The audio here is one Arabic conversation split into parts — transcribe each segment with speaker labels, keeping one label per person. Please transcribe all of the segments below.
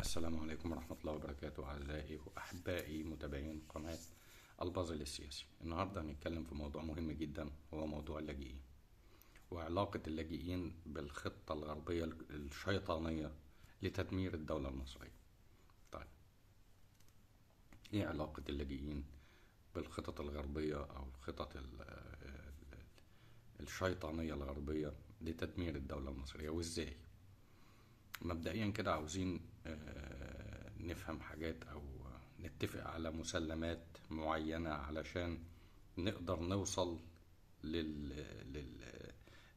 Speaker 1: السلام عليكم ورحمة الله وبركاته، أعزائي وأحبائي متابعين قناة البازل السياسي. النهاردة هنتكلم في موضوع مهم جدا، هو موضوع اللاجئين وعلاقة اللاجئين بالخطة الغربية الشيطانية لتدمير الدولة المصرية. طيب، إيه علاقة اللاجئين بالخطط الغربية أو الخطط الشيطانية الغربية لتدمير الدولة المصرية، وإزاي؟ مبدئيا كده عاوزين نفهم حاجات او نتفق على مسلمات معينة علشان نقدر نوصل لل... لل...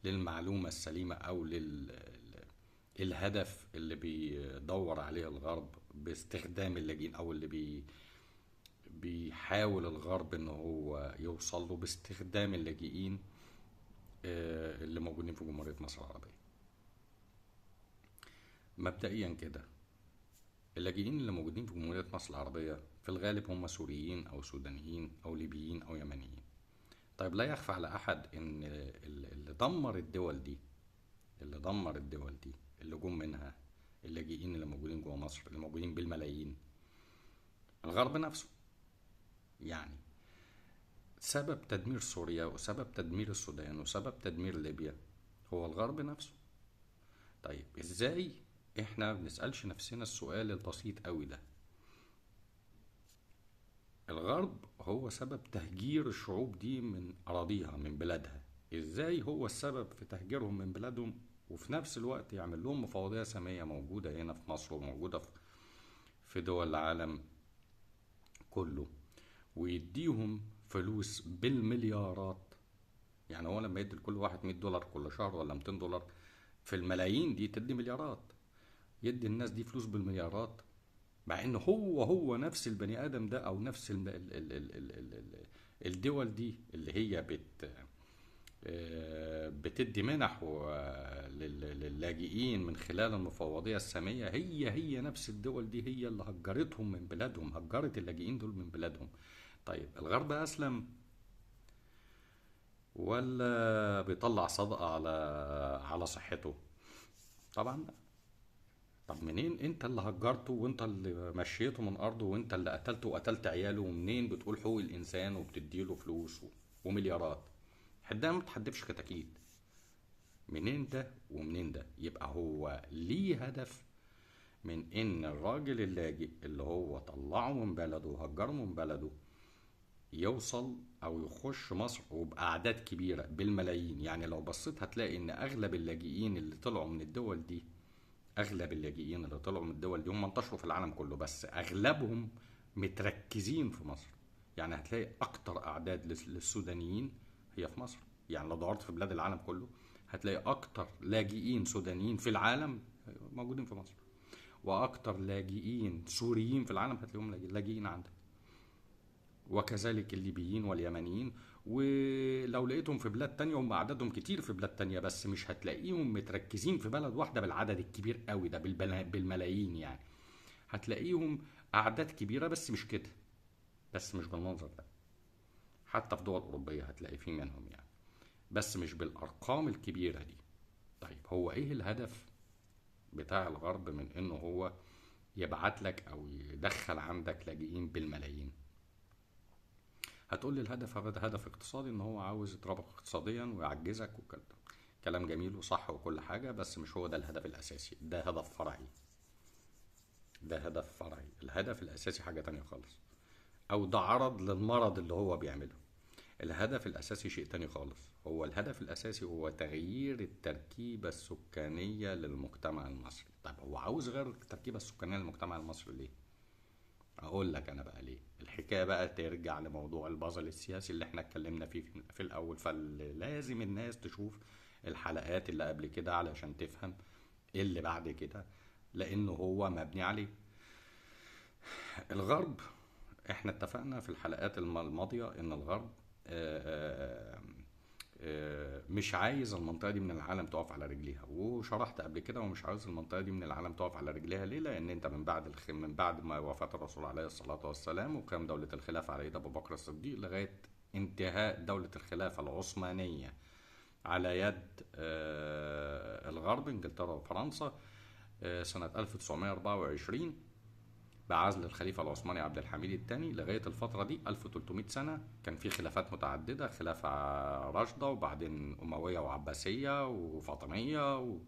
Speaker 1: للمعلومة السليمة او الهدف اللي بيدور عليه الغرب باستخدام اللاجئين، او اللي بيحاول الغرب ان هو يوصل له باستخدام اللاجئين اللي موجودين في جمهورية مصر العربية. مبدئيا كده، اللاجئين اللي موجودين في جمهورية مصر العربية في الغالب هم سوريين أو سودانيين أو ليبيين أو يمنيين. طيب، لا يخفى على أحد إن اللي دمر الدول دي اللي جم منها اللاجئين اللي موجودين جوه مصر، اللي موجودين بالملايين، الغرب نفسه. يعني سبب تدمير سوريا وسبب تدمير السودان وسبب تدمير ليبيا هو الغرب نفسه. طيب، ازاي احنا بنسألش نفسنا السؤال البسيط قوي ده؟ الغرب هو سبب تهجير الشعوب دي من أراضيها، من بلادها. ازاي هو السبب في تهجيرهم من بلادهم وفي نفس الوقت يعمل لهم مفوضية سامية موجودة هنا في مصر وموجودة في دول العالم كله، ويديهم فلوس بالمليارات؟ يعني هو لما يدي لكل واحد $100 كل شهر ولا $200، في الملايين دي تدي مليارات. يدي الناس دي فلوس بالمليارات، مع ان هو نفس البني ادم ده او نفس الدول دي اللي هي بتدي منح للاجئين من خلال المفوضية السامية. هي نفس الدول دي هي اللي هجرتهم من بلادهم، هجرت اللاجئين دول من بلادهم. طيب، الغرب اسلم ولا بيطلع صدقة على صحته؟ طبعا. طب منين انت اللي هجرته وانت اللي مشيته من ارضه وانت اللي قتلته وقتلت عياله، ومنين بتقول حقوق الانسان وبتديله فلوس ومليارات؟ حدها ما تحدفش كتاكيت. منين ده ومنين ده؟ يبقى هو ليه هدف من ان الراجل اللاجئ اللي هو طلعه من بلده وهجره من بلده يوصل او يخش مصر وبأعداد كبيرة بالملايين. يعني لو بصيت هتلاقي ان اغلب اللاجئين اللي طلعوا من الدول دي، هم انتشروا في العالم كله، بس اغلبهم متركزين في مصر. يعني هتلاقي اكتر اعداد للسودانيين هي في مصر. يعني لو دورت في بلاد العالم كله هتلاقي اكتر لاجئين سودانيين في العالم موجودين في مصر، واكتر لاجئين سوريين في العالم هتلاقيهم لاجئين عندك، وكذلك الليبيين واليمنيين. ولو لقيتهم في بلاد تانية هم عددهم كتير في بلاد تانية، بس مش هتلاقيهم متركزين في بلد واحدة بالعدد الكبير قوي ده، بالملايين. يعني هتلاقيهم أعداد كبيرة بس مش كده، بس مش بالمنظر ده. حتى في دول أوروبية هتلاقي فيه منهم يعني، بس مش بالأرقام الكبيرة دي. طيب، هو إيه الهدف بتاع الغرب من إنه هو يبعت لك أو يدخل عندك لاجئين بالملايين؟ هتقول لي الهدف هذا هدف اقتصادي، ان هو عاوز يضربك اقتصاديا ويعجزك وكده. كلام جميل وصح وكل حاجة، بس مش هو ده الهدف الأساسي. ده هدف فرعي. الهدف الأساسي حاجة تانية خالص، أو ده عرض للمرض اللي هو بيعمله. الهدف الأساسي شيء تاني خالص. هو الهدف الأساسي هو تغيير التركيبة السكانية للمجتمع المصري. طيب، هو عاوز غير التركيبة السكانية للمجتمع المصري ليه؟ اقول لك انا بقى ليه. الحكايه بقى ترجع لموضوع البازل السياسي اللي احنا اتكلمنا فيه في الاول، فلازم الناس تشوف الحلقات اللي قبل كده علشان تفهم ايه اللي بعد كده، لانه هو مبني عليه. الغرب، احنا اتفقنا في الحلقات الماضيه ان الغرب آه، مش عايز المنطقة دي من العالم تقف على رجليها، وشرحت قبل كده. ومش عايز المنطقة دي من العالم تقف على رجليها ليه؟ لأن أنت من بعد ما وفاة الرسول عليه الصلاة والسلام وقام دولة الخلافة على يد أبو بكر الصديق لغاية انتهاء دولة الخلافة العثمانية على يد الغرب، إنجلترا وفرنسا، سنة 1924 بعزل الخليفة العثماني عبد الحميد الثاني. لغاية الفترة دي 1300 سنة كان في خلافات متعددة، خلافة راشدة وبعدين أموية وعباسية وفاطمية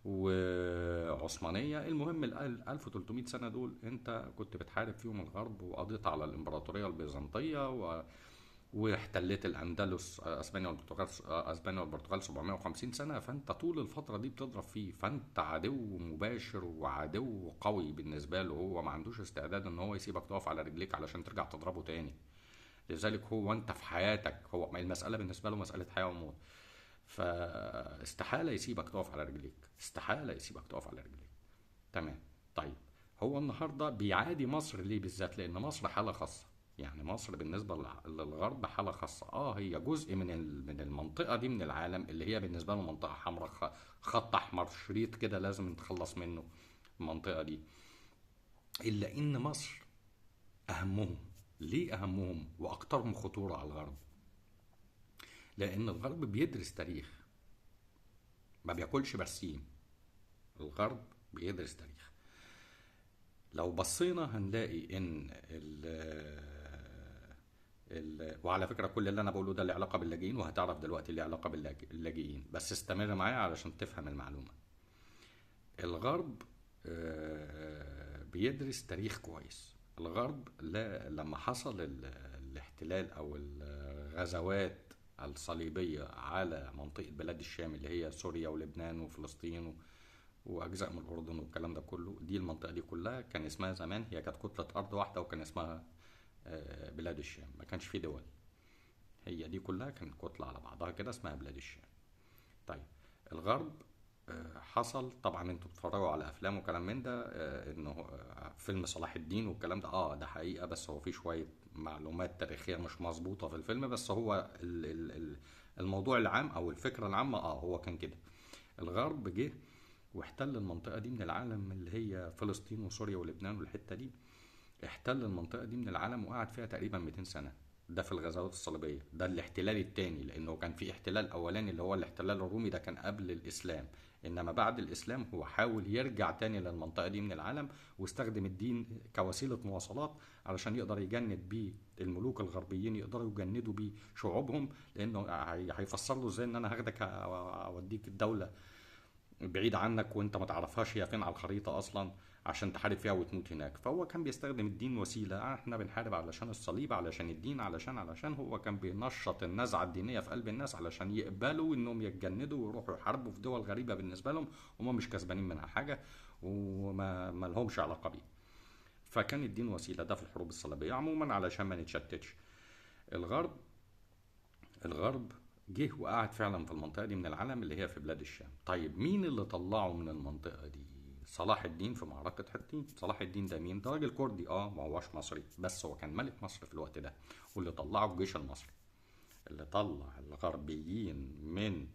Speaker 1: وعثمانية. المهم ال 1300 سنة دول انت كنت بتحارب فيهم الغرب، وقضيت على الإمبراطورية البيزنطية واحتلت الأندلس، أسبانيا والبرتغال 750 سنة. فانت طول الفترة دي بتضرب فيه، فانت عدو مباشر وعدو قوي بالنسبة له. هو ما عندوش استعداد ان هو يسيبك تقف على رجليك علشان ترجع تضربه تاني. لذلك هو انت في حياتك، هو المسألة بالنسبة له مسألة حياة وموت. فاستحالة يسيبك تقف على رجليك، استحالة يسيبك تقف على رجليك. تمام. طيب، هو النهارده بيعادي مصر ليه بالذات؟ لان مصر حالة خاصة. يعني مصر بالنسبة للغرب حالة خاصة. هي جزء من المنطقة دي من العالم، اللي هي بالنسبة له منطقة حمراء، خط احمر، شريط كده لازم نتخلص منه المنطقة دي. الا ان مصر اهمهم. ليه اهمهم واكثرهم خطورة على الغرب؟ لان الغرب بيدرس تاريخ، ما بياكلش برسيم. الغرب بيدرس تاريخ. لو بصينا هنلاقي ان وعلى فكرة كل اللي انا بقوله ده له علاقة باللاجئين، وهتعرف دلوقتي له علاقة باللاجئين، بس استمر معايا علشان تفهم المعلومة. الغرب بيدرس تاريخ كويس. الغرب لما حصل الاحتلال او الغزوات الصليبية على منطقة بلاد الشام، اللي هي سوريا ولبنان وفلسطين واجزاء من الاردن والكلام ده كله، دي المنطقه دي كلها كان اسمها زمان، هي كانت كتله ارض واحده، وكان اسمها بلاد الشام. ما كانش في دول، هي دي كلها كانت كتله على بعضها كده اسمها بلاد الشام. طيب، الغرب حصل طبعا، انتوا بتتفرجوا على افلام وكلام من ده، انه فيلم صلاح الدين والكلام ده، ده حقيقه، بس هو في شويه معلومات تاريخيه مش مظبوطه في الفيلم. بس هو الموضوع العام او الفكره العامه هو كان كده. الغرب جه واحتل المنطقة دي من العالم، اللي هي فلسطين وسوريا ولبنان والحتة دي. احتل المنطقة دي من العالم وقعد فيها تقريبا 200 سنة. ده في الغزوات الصليبية، ده الاحتلال التاني، لأنه كان في احتلال أولاني اللي هو الاحتلال الرومي، ده كان قبل الإسلام. إنما بعد الإسلام هو حاول يرجع تاني للمنطقة دي من العالم، واستخدم الدين كوسيلة مواصلات علشان يقدر يجند بيه الملوك الغربيين، يقدروا يجندوا بيه شعوبهم. لأنه هيفسر له إزاي إن أنا هاخدك أوديك الدولة بعيد عنك وانت ما تعرفهاش هي فين على الخريطة اصلا، عشان تحارب فيها وتموت هناك. فهو كان بيستخدم الدين وسيلة. احنا بنحارب علشان الصليب، علشان الدين، علشان هو كان بينشط النزعة الدينية في قلب الناس علشان يقبلوا انهم يتجندوا ويروحوا يحاربوا في دول غريبة بالنسبة لهم، وهم مش كسبانين منها حاجة وما لهمش علاقة بيه. فكان الدين وسيلة، ده في الحروب الصليبية عموما علشان ما نتشتتش. الغرب الغرب جه وقعد فعلا في المنطقة دي من العالم، اللي هي في بلاد الشام. طيب، مين اللي طلعه من المنطقة دي؟ صلاح الدين في معركة حطين. صلاح الدين ده مين؟ ده راجل كردي، ما هوش مصري، بس هو كان ملك مصر في الوقت ده، واللي طلعه الجيش المصري، اللي طلع الغربيين من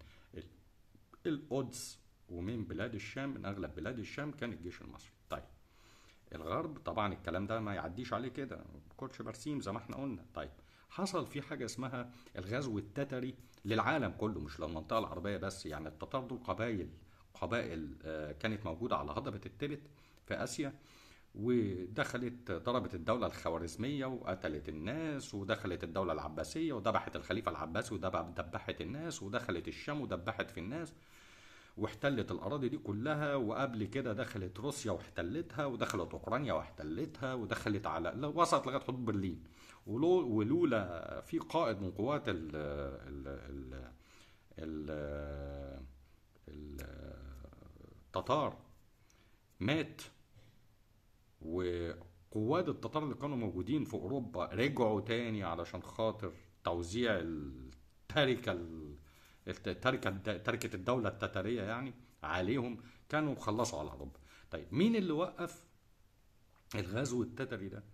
Speaker 1: القدس ومن بلاد الشام، من اغلب بلاد الشام كان الجيش المصري. طيب، الغرب طبعا الكلام ده ما يعديش عليه كده، كوتش برسيم زي ما احنا قلنا. طيب، حصل في حاجة اسمها الغزو التتري للعالم كله، مش للمنطقة العربية بس. يعني التتار دول قبائل كانت موجودة على هضبة التبت في آسيا، ودخلت ضربت الدولة الخوارزمية وقتلت الناس، ودخلت الدولة العباسية ودبحت الخليفة العباسي ودبحت الناس، ودخلت الشام ودبحت في الناس، واحتلت الأراضي دي كلها. وقبل كده دخلت روسيا واحتلتها، ودخلت أوكرانيا واحتلتها، ودخلت على وصلت لغاية حدود برلين. ولولا في قائد من قوات ال التتار مات، وقواد التتار اللي كانوا موجودين في أوروبا رجعوا تاني علشان خاطر توزيع تركة الدولة التتارية يعني عليهم، كانوا خلصوا على أوروبا. طيب، مين اللي وقف الغزو التتري ده؟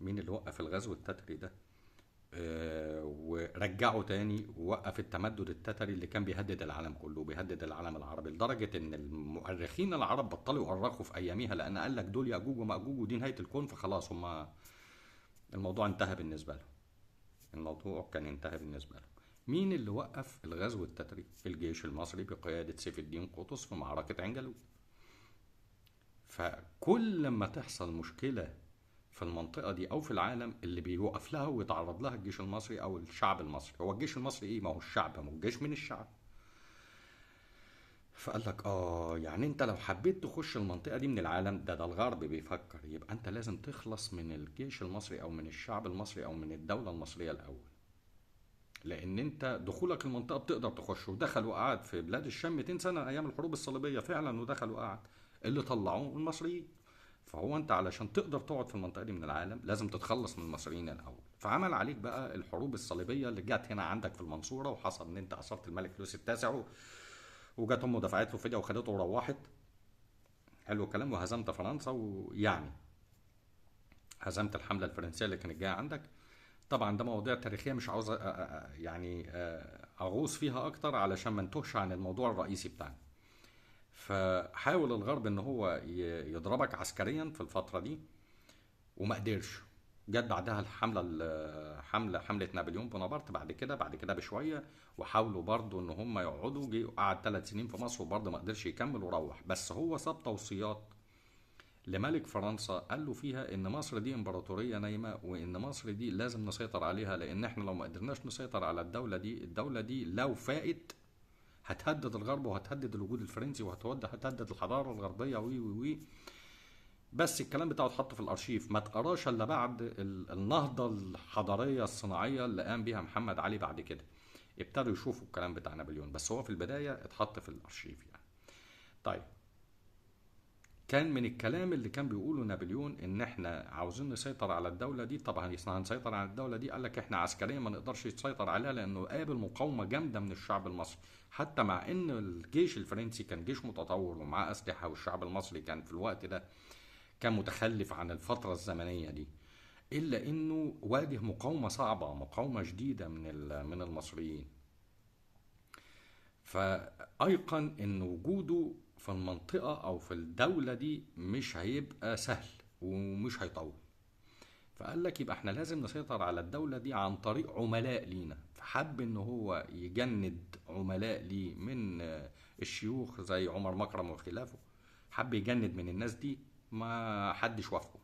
Speaker 1: مين اللي وقف الغزو التتري ده ورجعه تاني، ووقف التمدد التتري اللي كان بيهدد العالم كله، بيهدد العالم العربي، لدرجة ان المؤرخين العرب بطلوا يؤرخوا في اياميها، لان قال لك دول ياجوج وماجوج ودي نهاية الكون، فخلاص هم الموضوع انتهى بالنسبة لهم. الموضوع كان انتهى بالنسبة لهم. مين اللي وقف الغزو التتري؟ الجيش المصري بقيادة سيف الدين قطز في معركة عين جالوت. فكل ما تحصل مشكلة في المنطقة دي أو في العالم، اللي بيوقف لها ويتعرض لها الجيش المصري أو الشعب المصري. هو الجيش المصري إيه؟ ما هو الشعب، ما هو الجيش من الشعب. فقال لك يعني انت لو حبيت تخش المنطقة دي من العالم، ده الغرب بيفكر، يبقى انت لازم تخلص من الجيش المصري او من الشعب المصري او من الدولة المصرية الاول. لان انت دخولك المنطقة بتقدر تخش، ودخل وقعد في بلاد الشام 200 سنة ايام الحروب الصليبية فعلا، ودخل وقعد اللي طلعوه المصريين. فهو انت علشان تقدر تقعد في المنطقة دي من العالم لازم تتخلص من المصريين الاول. فعمل عليك بقى الحروب الصليبية اللي جت هنا عندك في المنصورة، وحصل ان انت اثرت الملك لويس التاسع، وجت امه دفعت له فديه وخدته وروحت. حلو الكلام. وهزمت فرنسا، ويعني هزمت الحمله الفرنسيه اللي كانت جايه عندك. طبعا ده مواضيع تاريخيه مش عاوز اغوص فيها اكتر علشان ما نتوهش عن الموضوع الرئيسي بتاعنا. فحاول الغرب ان هو يضربك عسكريا في الفتره دي، وما قدرش. جت بعدها حمله نابليون بونابرت بعد كده بشويه، وحاولوا برضو ان هم يقعدوا. جه قعد 3 سنين في مصر وبرضه ما قدرش يكمل وروح. بس هو ساب توصيات لملك فرنسا قال له فيها ان مصر دي امبراطوريه نايمه، وان مصر دي لازم نسيطر عليها، لان احنا لو ما قدرناش نسيطر على الدوله دي لو فاقت هتهدد الغرب، وهتهدد الوجود الفرنسي، وهتهدد الحضاره الغربيه وي وي وي. بس الكلام بتاعه اتحط في الارشيف، ما تقراش الا بعد النهضه الحضاريه الصناعيه اللي قام بيها محمد علي. بعد كده ابتدوا يشوفوا الكلام بتاع نابليون، بس هو في البدايه اتحط في الارشيف يعني. طيب، كان من الكلام اللي كان بيقوله نابليون ان احنا عاوزين نسيطر على الدوله دي. طبعا هنسيطر على الدوله دي، قال لك احنا عسكريا ما نقدرش يتسيطر عليها، لانه قابل مقاومه جامده من الشعب المصري. حتى مع ان الجيش الفرنسي كان جيش متطور ومعاه اسلحه، والشعب المصري كان في الوقت ده كان متخلف عن الفتره الزمنيه دي، الا انه واجه مقاومه صعبه، مقاومه شديده من المصريين. فأيقن إن وجوده في المنطقة أو في الدولة دي مش هيبقى سهل ومش هيطول. فقال لك يبقى احنا لازم نسيطر على الدولة دي عن طريق عملاء لينا. فحب ان هو يجند عملاء ليه من الشيوخ زي عمر مكرم وخلافه. حب يجند من الناس دي، ما حدش وافقه.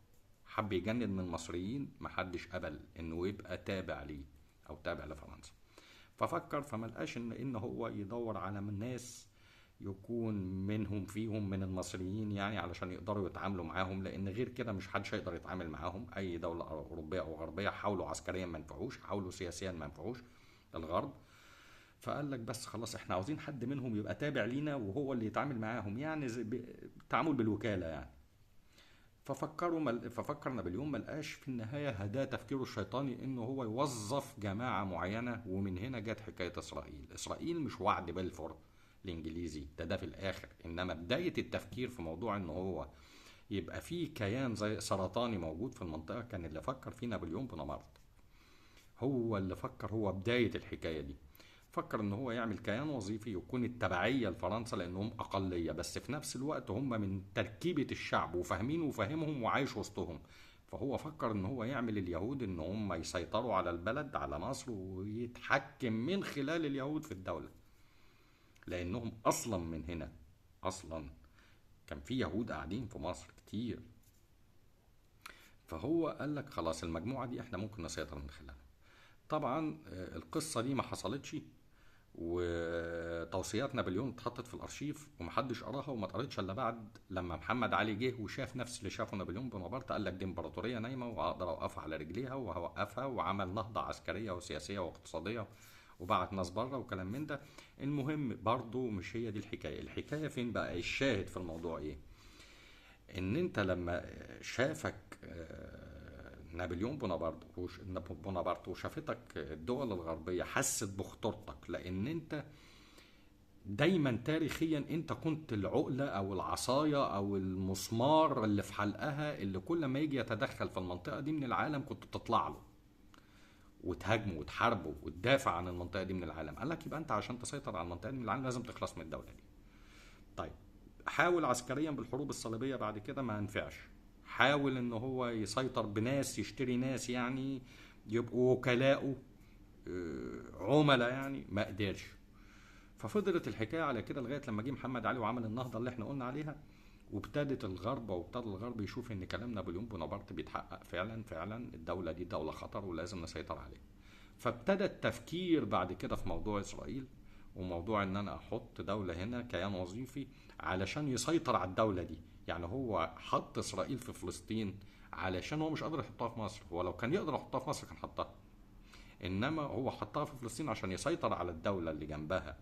Speaker 1: حب يجند من المصريين، ما حدش قبل انه يبقى تابع ليه او تابع لفرنسا. ففكر، فما لقاش ان هو يدور على ناس يكون منهم فيهم من المصريين يعني، علشان يقدروا يتعاملوا معاهم، لان غير كده مش حدش هيقدر يتعامل معاهم. اي دولة اوروبية او غربية حاولوا عسكريا ما نفعوش، حاولوا سياسيا ما نفعوش الغرب. فقال لك بس خلاص، احنا عاوزين حد منهم يبقى تابع لينا وهو اللي يتعامل معاهم، يعني التعامل بالوكالة يعني. ففكر نابليون، ما لقاش في النهايه هدا تفكيره الشيطاني انه هو يوظف جماعه معينه. ومن هنا جت حكايه اسرائيل مش وعد بلفور الانجليزي ده في الاخر، انما بدايه التفكير في موضوع ان هو يبقى فيه كيان زي سرطاني موجود في المنطقه، كان اللي فكر فيه نابليون بونابرت. هو اللي فكر، هو بدايه الحكايه دي. فكر ان هو يعمل كيان وظيفي يكون التبعية لفرنسا، لانهم اقلية بس في نفس الوقت هم من تركيبة الشعب وفاهمين وفاهمهم وعايش وسطهم. فهو فكر ان هو يعمل اليهود ان هم يسيطروا على البلد، على مصر، ويتحكم من خلال اليهود في الدولة، لانهم اصلا من هنا. اصلا كان في يهود قاعدين في مصر كتير. فهو قال لك خلاص، المجموعة دي احنا ممكن نسيطر من خلالها. طبعا القصة دي ما حصلتش، وتوصيات نابليون اتحطت في الارشيف ومحدش قراها، وما اتقرتش الا بعد لما محمد علي جه وشاف نفس اللي شافه نابليون بونابرت. قال لك دي امبراطوريه نايمه واقدر اوقفها على رجليها، وهوقفها. وعمل نهضه عسكريه وسياسيه واقتصاديه، وبعت ناس بره وكلام من ده. المهم برضو مش هي دي الحكايه فين بقى الشاهد في الموضوع ايه؟ ان انت لما شافك نابليون بونابرت وشافتك الدول الغربية، حست بخطورتك، لان انت دايما تاريخيا انت كنت العقلة او العصاية او المسمار اللي في حلقها، اللي كل ما يجي يتدخل في المنطقة دي من العالم كنت تطلع له وتهاجمه وتحاربه وتدافع عن المنطقة دي من العالم. قال لك يبقى انت عشان تسيطر على المنطقة دي من العالم لازم تخلص من الدولة دي. طيب، حاول عسكريا بالحروب الصليبية، بعد كده ما ينفعش. حاول ان هو يسيطر بناس، يشتري ناس يعني يبقوا وكلاءه، عملاء يعني، ما قدرش. ففضلت الحكاية على كده لغاية لما جه محمد علي وعمل النهضة اللي احنا قلنا عليها، وابتدى الغرب يشوف ان كلام نابليون بونابرت بيتحقق فعلا. فعلا الدولة دي دولة خطر ولازم نسيطر عليها. فابتدى التفكير بعد كده في موضوع اسرائيل، وموضوع ان انا احط دولة هنا كيان وظيفي علشان يسيطر على الدولة دي. يعني هو حط اسرائيل في فلسطين علشان هو مش قادر يحطها في مصر. هو لو كان يقدر يحطها في مصر كان حطها، انما هو حطها في فلسطين عشان يسيطر على الدولة اللي جنبها،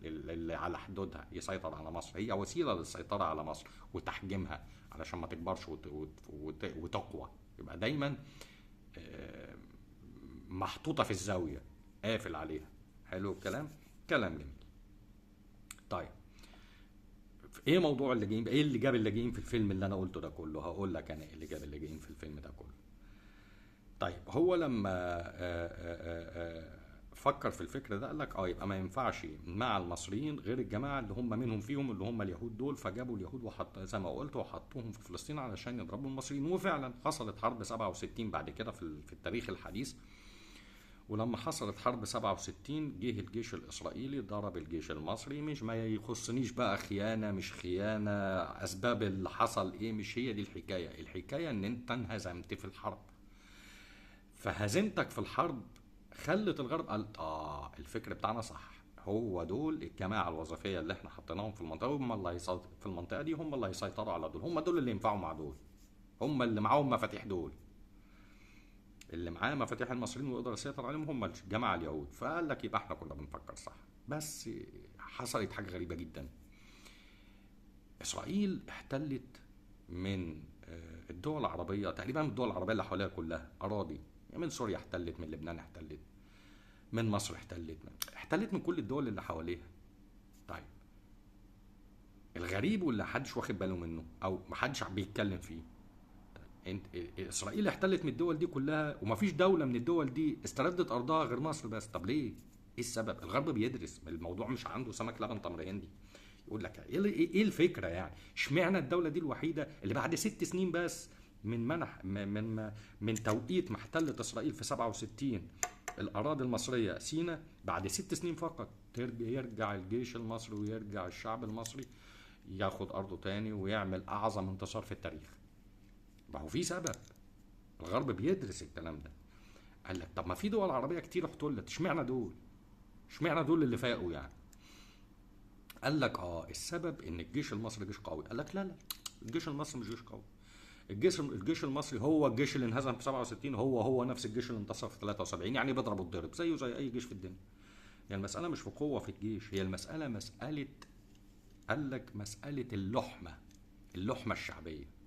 Speaker 1: اللي على حدودها، يسيطر على مصر. هي وسيلة للسيطرة على مصر وتحجيمها علشان ما تكبرش وتقوى. يبقى دايما آه، محطوطة في الزاوية، قافل عليها. حلو الكلام، كلام جميل. طيب ايه موضوع اللاجئين؟ ايه اللي جاب اللاجئين في الفيلم اللي انا قلته ده كله؟ هقول لك انا ايه اللي جاب اللاجئين في الفيلم ده كله. طيب هو لما فكر في الفكر ده قال لك يبقى ما ينفعش مع المصريين غير الجماعه اللي هم منهم فيهم، اللي هم اليهود دول. فجابوا اليهود وحط زي ما قلت وحطوهم في فلسطين علشان يضربوا المصريين. وفعلا حصلت حرب 67 بعد كده في التاريخ الحديث. ولما حصلت حرب 67 جه الجيش الإسرائيلي ضرب الجيش المصري. مش ما يخصنيش بقى خيانة مش خيانة، أسباب اللي حصل إيه، مش هي دي الحكاية. الحكاية إن أنت انهزمت في الحرب. فهزيمتك في الحرب خلت الغرب قالت الفكر بتاعنا صح. هو دول الجماعة الوظيفية اللي احنا حطيناهم في المنطقة، هم اللي في المنطقة دي هم اللي هيسيطروا على دول. هم دول اللي ينفعوا مع دول، هم اللي معاهم مفاتيح دول. اللي معاه مفاتيح المصريين ويقدر يسيطر عليهم هم الجماعة اليهود. فقال لك يبقى احنا كنا بنفكر صح. بس حصلت حاجة غريبة جدا. إسرائيل احتلت من الدول العربية تقريبا، الدول العربية اللي حواليها كلها أراضي. يعني من سوريا احتلت، من لبنان احتلت، من مصر احتلت من كل الدول اللي حواليها. طيب الغريب واللي محدش واخد باله منه او محدش بيتكلم فيه، انت اسرائيل احتلت من الدول دي كلها ومفيش دوله من الدول دي استردت ارضها غير مصر بس. طب ليه؟ ايه السبب؟ الغرب بيدرس الموضوع، مش عنده سمك لبن تمر هندي. يقول لك ايه الفكره يعني؟ اشمعنى الدوله دي الوحيده اللي بعد 6 سنين بس من منح من توقيت ما احتلت اسرائيل في 67 الاراضي المصريه سينا، بعد 6 سنين فقط يرجع الجيش المصري ويرجع الشعب المصري ياخد ارضه تاني ويعمل اعظم انتصار في التاريخ؟ ما هو في سبب. الغرب بيدرس الكلام ده. قال لك طب ما في دول عربيه كتير احتلت، اشمعنى دول؟ اشمعنى دول اللي فاقوا يعني؟ قال لك السبب ان الجيش المصري جيش قوي. قال لك لا، الجيش المصري مش جيش قوي. الجيش المصري هو الجيش اللي انهزم في 67، هو نفس الجيش اللي انتصر في 73. يعني بيضرب وتضرب زيه زي اي جيش في الدنيا. يعني المساله مش في قوه في الجيش، هي المساله مساله، قال لك مساله اللحمه الشعبيه.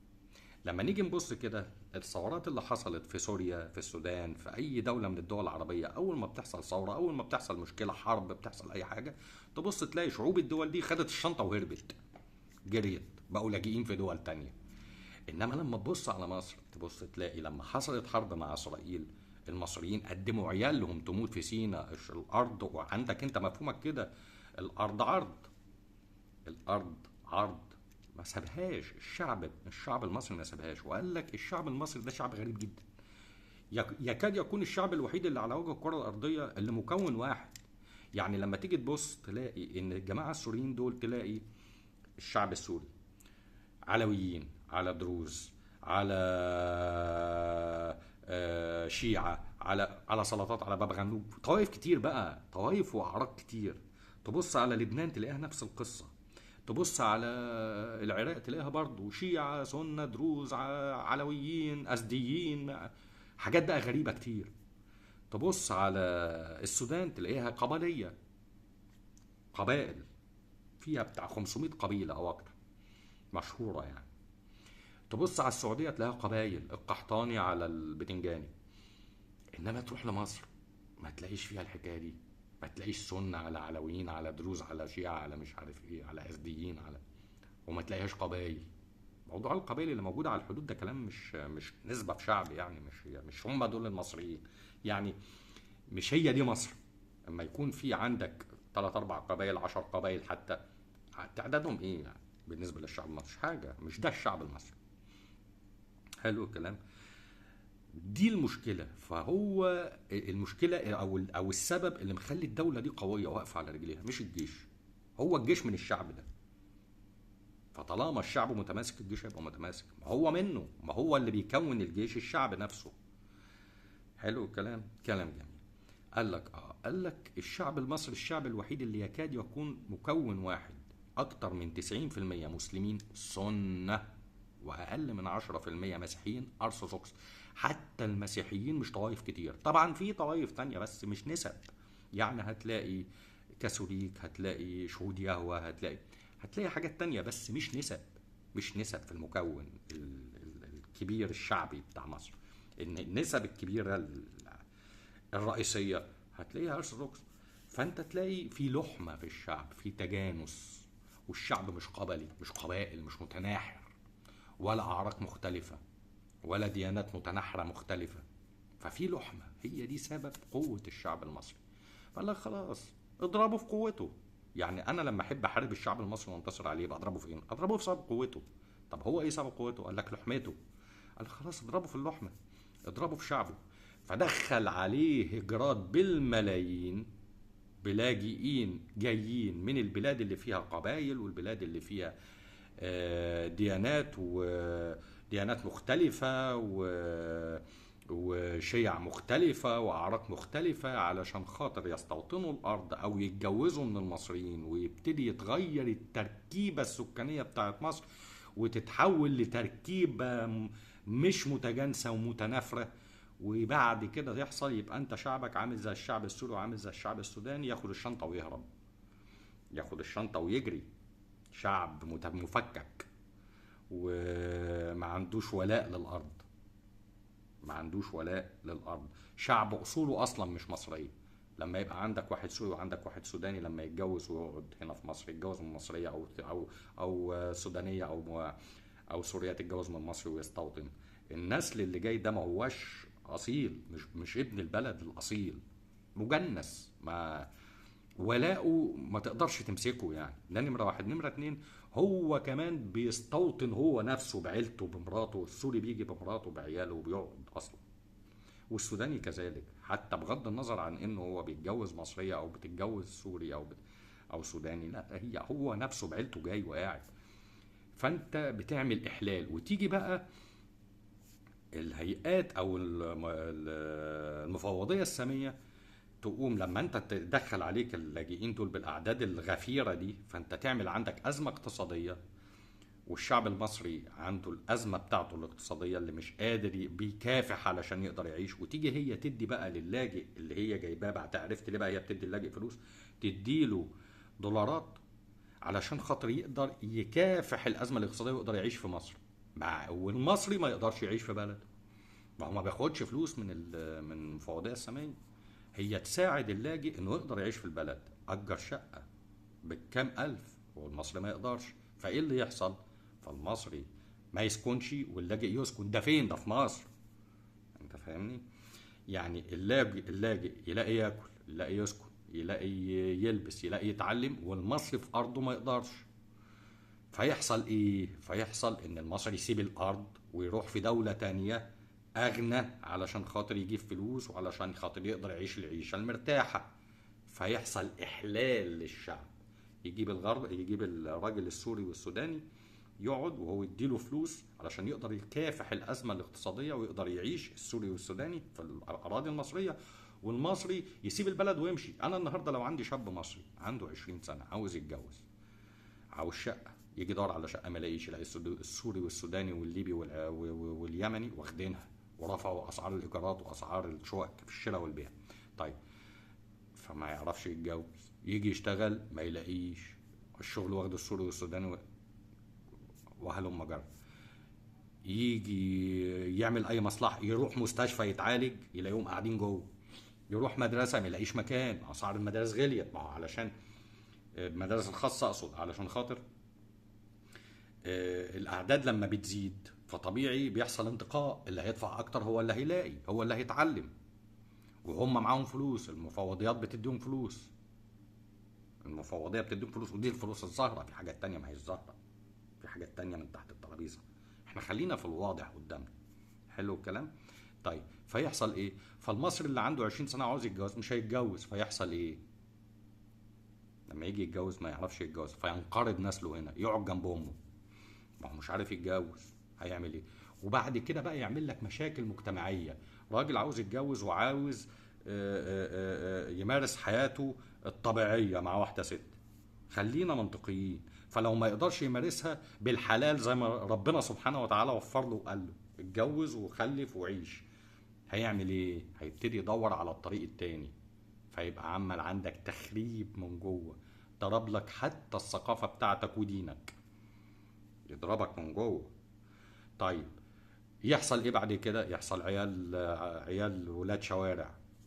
Speaker 1: لما نيجي نبص كده الثورات اللي حصلت في سوريا، في السودان، في اي دوله من الدول العربيه، اول ما بتحصل ثوره، اول ما بتحصل مشكله، حرب، بتحصل اي حاجه، تبص تلاقي شعوب الدول دي خدت الشنطه وهربت، جريت، بقوا لاجئين في دول تانية. انما لما تبص على مصر تبص تلاقي لما حصلت حرب مع اسرائيل المصريين قدموا عيالهم تموت في سينا. الارض، وعندك انت مفهومك كده، الارض عرض، الارض عرض، ما سابهاش الشعب المصري، ما سابهاش. وقال لك الشعب المصري ده شعب غريب جدا، يكاد يكون الشعب الوحيد اللي على وجه الكره الارضيه اللي مكون واحد. يعني لما تيجي تبص تلاقي ان الجماعه السوريين دول، تلاقي الشعب السوري علويين، على دروز، على شيعة، على سلطات، على باب غنوج، طوائف كتير بقى، طوائف واعراق كتير. تبص على لبنان تلاقيها نفس القصة. تبص على العراق تلاقيها برضو شيعة، سنة، دروز، علويين، أزديين، حاجات بقى غريبة كتير. تبص على السودان تلاقيها قبلية، قبائل فيها بتاع 500 قبيلة أو أكتر مشهورة يعني. تبص على السعودية تلاقيها قبائل، القحطاني على البتنجاني. إنما تروح لمصر ما تلاقيش فيها الحكاية دي. ما تلاقيش سنة على علويين، على دروز، على شيعة، على مش عارف ايه، على أزديين، على، وما تلاقيهاش قبائل. موضوع القبائل اللي موجودة على الحدود ده كلام مش نسبة في شعب يعني، مش هم دول المصريين يعني. مش هي دي مصر. اما يكون في عندك 3 4 قبائل، 10 قبائل حتى، تعدادهم ايه يعني بالنسبة للشعب المصري؟ حاجة، مش ده الشعب المصري. حلو الكلام. دي المشكلة. فهو المشكلة او السبب اللي مخلي الدولة دي قوية واقفة على رجليها مش الجيش. هو الجيش من الشعب ده. فطالما الشعب متماسك الجيش هيبقى متماسك، ما هو منه، ما هو اللي بيكون الجيش الشعب نفسه. حلو الكلام، كلام جميل. قال لك الشعب المصري الشعب الوحيد اللي يكاد يكون مكون واحد، اكتر من 90% مسلمين سنة، واقل من 10% مسيحيين ارثوذكس. حتى المسيحيين مش طوائف كتير، طبعا في طوائف تانية بس مش نسب. يعني هتلاقي كاثوليك، هتلاقي شهود يهوه، هتلاقي حاجات تانية بس مش نسب. مش نسب في المكون الكبير الشعبي بتاع مصر. ان النسب الكبيره الرئيسيه هتلاقيها ارثوذكس. فانت تلاقي في لحمه في الشعب، في تجانس، والشعب مش قبلي، مش قبائل، مش متناحر، ولا اعراق مختلفه، ولا ديانات متناحره مختلفه. ففي لحمه، هي دي سبب قوه الشعب المصري. فقال لك خلاص اضربه في قوته. يعني انا لما احب احارب الشعب المصري وانتصر عليه بضربه في ايه؟ اضربه في سبب قوته. طب هو ايه سبب قوته؟ قال لك لحمته. قال خلاص اضربه في اللحمه، اضربه في شعبه. فدخل عليه هجرات بالملايين، بلاجئين جايين من البلاد اللي فيها قبائل، والبلاد اللي فيها ديانات وديانات مختلفة وشيع مختلفة وأعراق مختلفة، علشان خاطر يستوطنوا الأرض أو يتجوزوا من المصريين، ويبتدي يتغير التركيبة السكانية بتاعت مصر، وتتحول لتركيبة مش متجانسة ومتنافرة. وبعد كده يحصل يبقى انت شعبك عامل زي الشعب السوري وعامل زي الشعب السوداني، ياخد الشنطة ويهرب، ياخد الشنطة ويجري. شعب مفكك وما عندوش ولاء للأرض، ما عندوش ولاء للأرض. شعب أصوله أصلا مش مصرية. لما يبقى عندك واحد سوري وعندك واحد سوداني، لما يتجوز ويقعد هنا في مصر، يتجوز من مصرية أو سودانية أو سورية، تتجوز من مصري ويستوطن. النسل اللي جاي ده ما هوش أصيل، مش ابن البلد الأصيل، مجنس. ما ولاؤه ما تقدرش تمسكه. يعني ده نمرة واحد. نمرة اتنين، هو كمان بيستوطن هو نفسه بعيلته بمراته. السوري بيجي بمراته بعياله وبيقعد اصلا، والسوداني كذلك، حتى بغض النظر عن انه هو بيتجوز مصرية او بتتجوز سوري او سوداني، لا، هو نفسه بعيلته جاي وقاعد. فانت بتعمل احلال. وتيجي بقى الهيئات او المفوضية السامية تقوم لما انت تدخل عليك اللاجئين دول بالاعداد الغفيره دي، فانت تعمل عندك ازمه اقتصاديه، والشعب المصري عنده الازمه بتاعته الاقتصاديه اللي مش قادر بيكافح علشان يقدر يعيش. وتيجي هي تدي بقى للاجئ اللي هي جايباه، بعد عرفت ليه بقى هي بتدي اللاجئ فلوس؟ تديله دولارات علشان خاطر يقدر يكافح الازمه الاقتصاديه ويقدر يعيش في مصر. والمصري ما يقدرش يعيش في بلده، ما هو ما بياخدش فلوس من المفوضيه الساميه. هي تساعد اللاجئ انه يقدر يعيش في البلد. اجر شقه بكام الف والمصري ما يقدرش، فايه اللي يحصل؟ فالمصري ما يسكنش واللاجئ يسكن. ده فين؟ ده في مصر. انت فاهمني؟ يعني اللاجئ يلاقي ياكل، يلاقي يسكن، يلاقي يلبس، يلاقي يتعلم، والمصري في ارضه ما يقدرش. فيحصل ايه؟ فيحصل ان المصري يسيب الارض ويروح في دولة تانية اغنى علشان خاطر يجيب فلوس وعلشان خاطر يقدر يعيش العيشة المرتاحة. فيحصل احلال للشعب. يجيب الراجل السوري والسوداني يقعد وهو يديله فلوس علشان يقدر يكافح الازمة الاقتصادية ويقدر يعيش السوري والسوداني في الاراضي المصرية، والمصري يسيب البلد ويمشي. انا النهاردة لو عندي شاب مصري عنده 20 سنة عاوز يتجوز، عاوز شقة، يجي يدور على شقة ما يلاقيش، يلاقي السوري والسوداني والليبي واليمني واخدينها ورفعوا اسعار الايجارات واسعار الشقق في الشراء والبيع. طيب، فما يعرفش يتجوز، يجي يشتغل ما يلاقيش، الشغل واخد السوري والسوداني وهلم جرى. يجي يعمل اي مصلحة، يروح مستشفى يتعالج يلاقيهم قاعدين جوه، يروح مدرسة ما يلاقيش مكان، اسعار المدارس غليت. ما هو علشان المدارس الخاصة اقصد، علشان خاطر الاعداد لما بتزيد فطبيعي بيحصل انتقاء، اللي هيدفع اكتر هو اللي هيلاقي، هو اللي هيتعلم، وهم معاهم فلوس. المفوضيات بتديهم فلوس، المفوضيه بتديهم فلوس، ودي الفلوس الظاهره. في حاجات تانية ما هيش ظاهره، في حاجات تانية من تحت الترابيزه. احنا خلينا في الواضح قدامنا. حلو الكلام. طيب، فيحصل ايه؟ فالمصري اللي عنده 20 سنه عاوز يتجوز مش هيتجوز، فيحصل ايه؟ لما يجي يتجوز ما يعرفش يتجوز، فينقرض نسله هنا، يقعد جنب امه. ما هو مش عارف يتجوز، هيعمل ايه؟ وبعد كده بقى يعمل لك مشاكل مجتمعية. راجل عاوز يتجوز وعاوز يمارس حياته الطبيعية مع واحدة ست، خلينا منطقيين. فلو ما يقدرش يمارسها بالحلال زي ما ربنا سبحانه وتعالى وفر له وقال له اتجوز وخلف وعيش، هيعمل ايه؟ هيبتدي يدور على الطريق التاني. فيبقى عمل عندك تخريب من جوه، ضرب لك حتى الثقافة بتاعتك ودينك، يضربك من جوه. طيب، يحصل ايه بعد كده؟ يحصل عيال ولاد شوارع،